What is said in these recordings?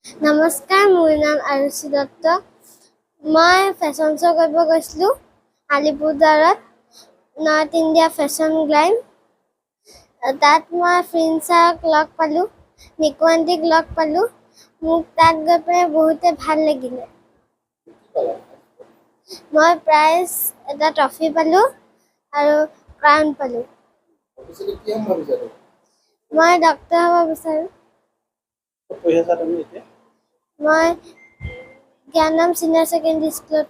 নমস্কাৰ, মোৰ নাম আৰুষি দত্ত। মই ফেশ্বন শ্ব' কৰিব গৈছিলোঁ আলিপুৰদাৰত, নৰ্থ ইণ্ডিয়া ফেশ্বন গ্লাইম। তাত মই প্ৰিন্সাক লগ পালোঁ, নিকু আণ্টিক লগ পালোঁ। মোক তাত গৈ পেলাই বহুতে ভাল লাগিলে। মই প্ৰাইজ এটা ট্ৰফি পালোঁ আৰু ক্ৰাউন পালোঁ। মই ডক্তৰ হ'ব বিচাৰোঁ। মই জ্ঞানম চিনিয়ৰ ছেকেণ্ডেৰী স্কুলত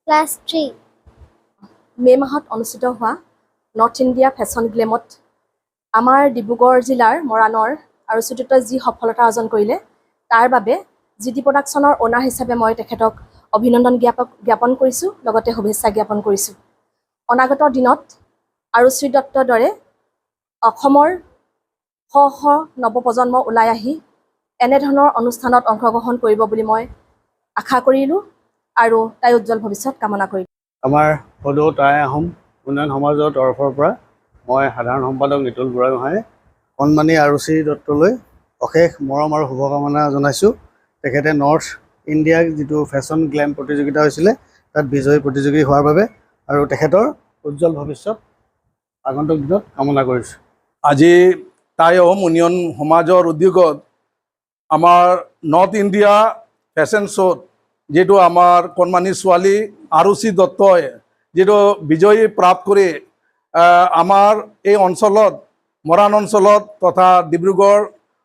ক্লাছ 3। মে' মাহত অনুষ্ঠিত হোৱা নৰ্থ ইণ্ডিয়া ফেশ্বন গ্লেমত আমাৰ ডিব্ৰুগড় জিলাৰ মৰাণৰ আৰুষি দত্তই যি সফলতা অৰ্জন কৰিলে তাৰ বাবে GT প্ৰডাকশ্যনৰ অ'নাৰ হিচাপে মই তেখেতক অভিনন্দন জ্ঞাপন কৰিছোঁ, লগতে শুভেচ্ছা জ্ঞাপন কৰিছোঁ। অনাগত দিনত আৰুষি দত্তৰ দৰে অসমৰ শ শ নৱপ্ৰজন্ম ওলাই আহি এনেধৰণৰ অনুষ্ঠানত অংশগ্ৰহণ কৰিব বুলি মই আশা কৰিলোঁ আৰু তাই উজ্জ্বল ভৱিষ্যত কামনা কৰিলোঁ। আমাৰ সদৌ টাই আহোম উন্নয়ন সমাজৰ তৰফৰ পৰা মই সাধাৰণ সম্পাদক নিতুল বুঢ়াগোহাঁই কণমানি আৰুষি দত্তলৈ অশেষ মৰম আৰু শুভকামনা জনাইছোঁ। তেখেতে নৰ্থ ইণ্ডিয়াৰ যিটো ফেশ্বন গ্লেম প্ৰতিযোগিতা হৈছিলে তাত বিজয়ী প্ৰতিযোগী হোৱাৰ বাবে আৰু তেখেতৰ উজ্জ্বল ভৱিষ্যত আগন্তুক দিনত কামনা কৰিছোঁ। আজি টাই আহোম উন্নয়ন সমাজৰ উদ্যোগত আমাৰ নৰ্থ ইণ্ডিয়া ফেশ্বন শ্ব'ত যিটো আমাৰ কণমানি ছোৱালী আৰুষি দত্তই যিটো বিজয়ী প্ৰাপ্ত কৰি আমাৰ এই অঞ্চলত মৰাণ অঞ্চলত তথা ডিব্ৰুগড়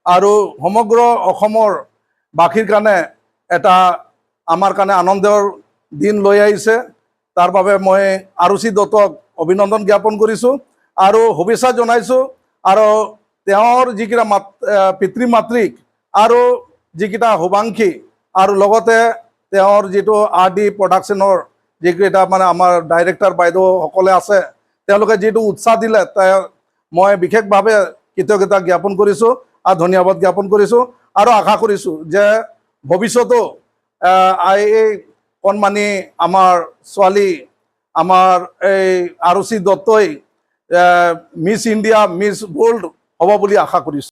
আৰু সমগ্ৰ অসমৰ বাসীৰ কাৰণে এটা আমাৰ কাৰণে আনন্দৰ দিন লৈ আহিছে। তাৰ বাবে মই আৰুষি দত্তক অভিনন্দন জ্ঞাপন কৰিছোঁ আৰু শুভেচ্ছা জনাইছোঁ। আৰু তেওঁৰ যিকেইটা পিতৃ মাতৃক আৰু যিকেইটা শুভাংশী আৰু লগতে তেওঁৰ যিটো RD প্ৰডাকশ্যনৰ যিকেইটা আমাৰ ডাইৰেক্টৰ বাইদেউসকলে আছে তেওঁলোকে যিটো উৎসাহ দিলে মই বিশেষভাৱে কৃতজ্ঞতা জ্ঞাপন কৰিছোঁ আৰু ধন্যবাদ জ্ঞাপন কৰিছোঁ আৰু আশা কৰিছোঁ যে ভৱিষ্যতেও এই কণমানি আমাৰ ছোৱালী আমাৰ এই আৰুষি দত্তই মিছ ইণ্ডিয়া মিছ ৱৰ্ল্ড হ'ব বুলি আশা কৰিছোঁ।